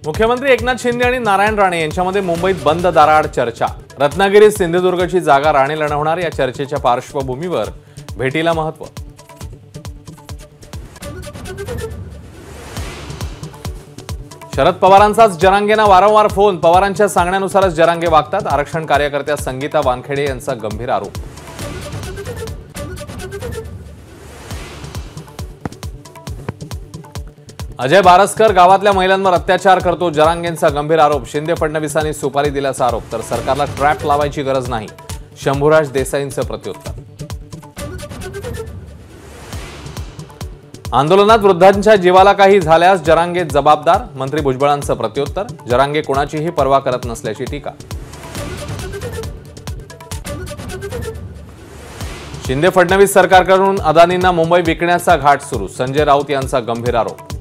मुख्यमंत्री एकनाथ शिंदे आणि नारायण राणे यांच्यामध्ये मुंबईत बंद दाराआड चर्चा। रत्नागिरी सिंधुदुर्गची जागा राणेला होणार या चर्चेच्या पार्श्वभूमीवर भेटीला महत्त्व। शरद पवारांचाच जरांगेंना वारंवार फोन। पवारांच्या सांगण्यानुसारच जरांगे वागतात। आरक्षण कार्यकर्त्या संगीता वानखेडे यांचा गंभीर आरोप। अजय बारसकर गावातल्या महिलांवर अत्याचार करतो, जरांगेंचा गंभीर आरोप। शिंदे फडणवीसांनी सुपारी दिल्याचा आरोप, तर सरकारला ट्रॅप लावायची गरज नाही, शंभूराज देसाईंचं प्रत्युत्तर। आंदोलनात वृद्धांच्या जीवाला काही झाल्यास जरांगे जबाबदार, मंत्री भुजबळांचं प्रत्युत्तर। जरांगे कोणाचीही पर्वा करत नसल्याची टीका। शिंदे फडणवीस सरकारकडून अदानींना मुंबई विकण्याचा घाट सुरू, संजय राऊत यांचा गंभीर आरोप।